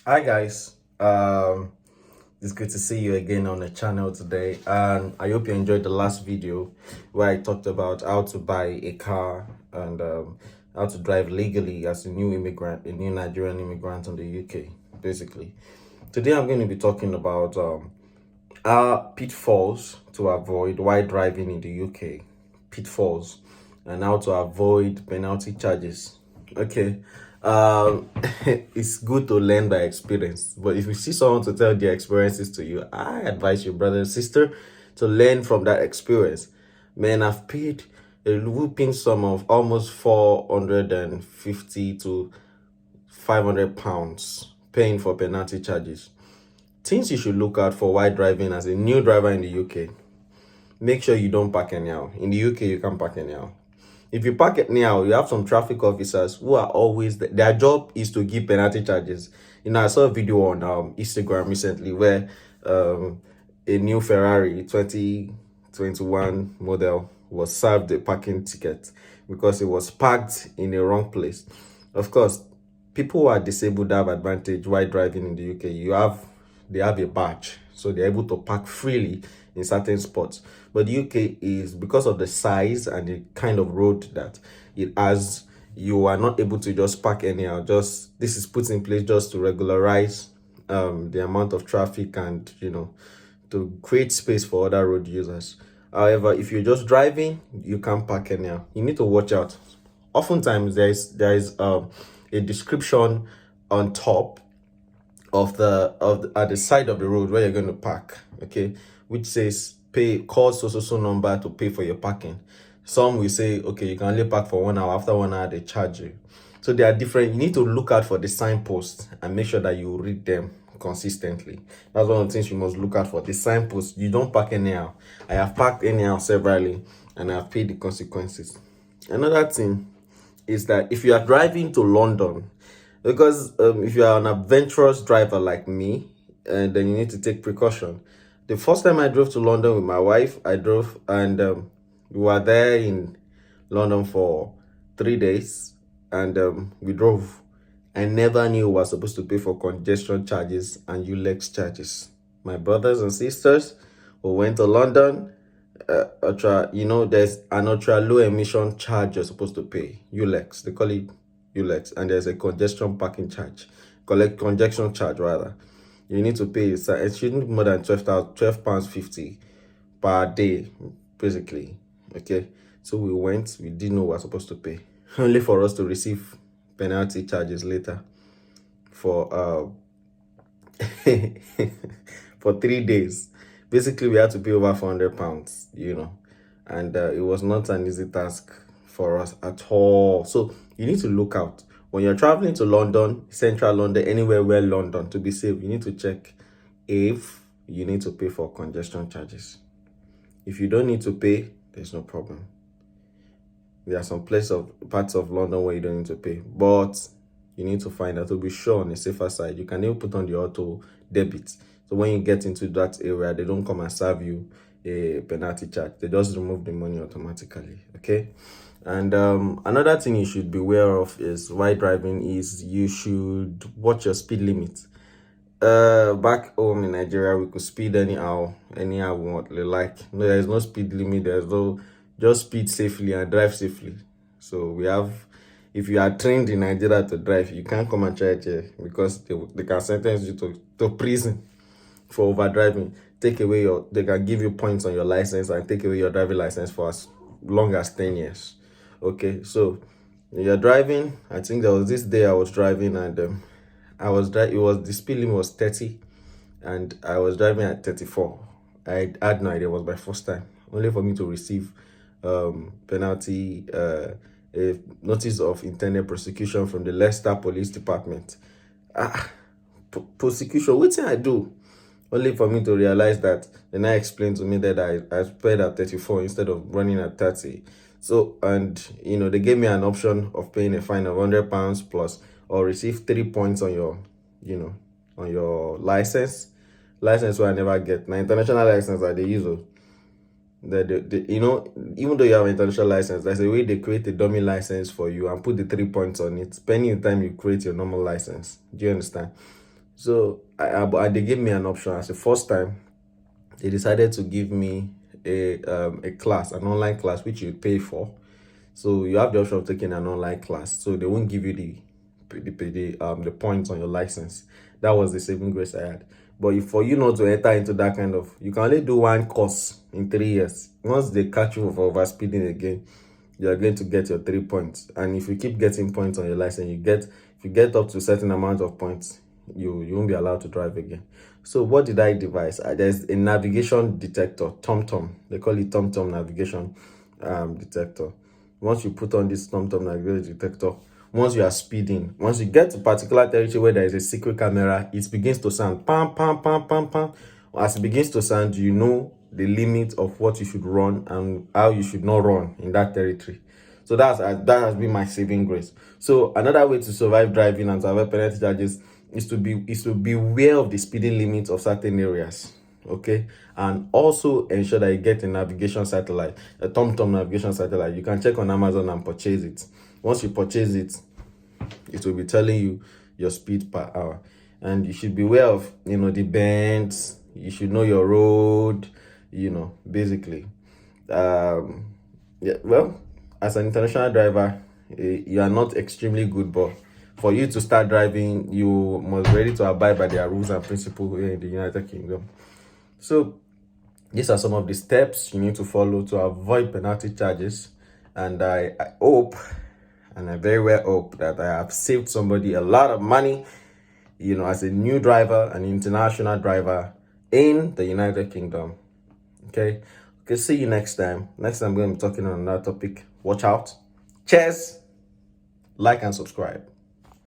Hi guys, it's good to see you again on the channel today, and I hope you enjoyed the last video where I talked about how to buy a car and how to drive legally as a new immigrant, a new Nigerian immigrant in the UK. Basically, today I'm going to be talking about our pitfalls to avoid while driving in the UK, pitfalls, and how to avoid penalty charges. Okay, it's good to learn by experience, but if you see someone to tell their experiences to you, I advise your brother and sister to learn from that experience. Man, I've paid a whooping sum of almost 450 to 500 pounds paying for penalty charges. Things you should look out for while driving as a new driver in the UK. Make sure you don't park anyhow. In the UK, you can't park anyhow. If you park anyhow, you have some traffic officers who are always their job is to give penalty charges. I saw a video on Instagram recently where a new Ferrari 2021 model was served a parking ticket because it was parked in the wrong place. Of course, people who are disabled have advantage while driving in the UK. They have a badge, so they're able to park freely in certain spots. But the UK is, because of the size and the kind of road that it has, you are not able to just park anyhow. Just this is put in place just to regularize the amount of traffic and to create space for other road users. However, if you're just driving, you can't park anyhow. You need to watch out. Oftentimes there is a description on top of the at the side of the road where you're going to park, okay, which says call so number to pay for your parking. Some will say, okay, you can only park for 1 hour. After 1 hour, they charge you. So they are different. You need to look out for the signposts and make sure that you read them consistently. That's one of the things you must look out for. The signposts. You don't park anyhow. I have parked anyhow severally and I have paid the consequences. Another thing is that if you are driving to London, because if you are an adventurous driver like me, then you need to take precaution. The first time I drove to London with my wife, I drove and we were there in London for 3 days, and we drove. I never knew we were supposed to pay for congestion charges and ULEX charges. My brothers and sisters who went to London, there's an ultra low emission charge you're supposed to pay, ULEX. They call it ULEX, and there's a congestion parking charge, congestion charge rather. You need to pay. So it shouldn't be more than £12.50 per day, basically. Okay, so we went. We didn't know we were supposed to pay, only for us to receive penalty charges later for for 3 days. Basically, we had to pay over £400, and it was not an easy task for us at all. So you need to look out when you're traveling to London, central London, anywhere where London, to be safe. You need to check if you need to pay for congestion charges. If you don't need to pay, there's no problem. There are some parts of London where you don't need to pay, but you need to find out to be sure on the safer side. You can even put on the auto debit. So when you get into that area, they don't come and serve you a penalty charge. They just remove the money automatically. Okay. And another thing you should be aware of is while driving is you should watch your speed limit. Back home in Nigeria, we could speed anyhow we want. Like, no, there's no speed limit. There's no, just speed safely and drive safely. So we have, if you are trained in Nigeria to drive, you can't come and try it here because they can sentence you to prison for over driving. They can give you points on your license and take away your driving license for as long as 10 years. Okay, so you're driving. I think there was this day I was driving and the speed limit was 30 and I was driving at 34. I had no idea. It was my first time, only for me to receive penalty, a notice of intended prosecution from the Leicester Police Department. Prosecution, what did I do? Only for me to realize that. Then I explained to me that I paid at 34 instead of running at 30. So, and they gave me an option of paying a fine of £100 plus, or receive 3 points on your, on your license. License where I never get. Now, international license that they use. Even though you have an international license, there's a way they create a dummy license for you and put the 3 points on it, spending the time you create your normal license. Do you understand? So they gave me an option. As the first time, they decided to give me a class, an online class, which you pay for. So you have the option of taking an online class. So they won't give you the points on your license. That was the saving grace I had. But for you not to enter into that kind of, you can only do one course in 3 years. Once they catch you for overspeeding again, you are going to get your 3 points. And if you keep getting points on your license, if you get up to a certain amount of points, you won't be allowed to drive again. So what did I devise? There's a navigation detector, TomTom. They call it TomTom navigation detector. Once you put on this TomTom navigation detector, once you are speeding, once you get to particular territory where there is a secret camera, it begins to sound pam pam pam pam pam. As it begins to sound, you know the limit of what you should run and how you should not run in that territory. So that has been my saving grace. So another way to survive driving and survive penalty charges is to be aware of the speeding limits of certain areas. Okay, and also ensure that you get a navigation satellite, a TomTom navigation satellite. You can check on Amazon and purchase it. Once you purchase it, it will be telling you your speed per hour, and you should be aware of the bends. You should know your road, basically. Yeah, well, as an international driver, you are not extremely good, but for you to start driving, you must be ready to abide by their rules and principles here in the United Kingdom. So these are some of the steps you need to follow to avoid penalty charges. And I hope, and I very well hope, that I have saved somebody a lot of money, as a new driver, an international driver in the United Kingdom. Okay, see you next time. Next time, I'm going to be talking on another topic. Watch out. Cheers. Like and subscribe.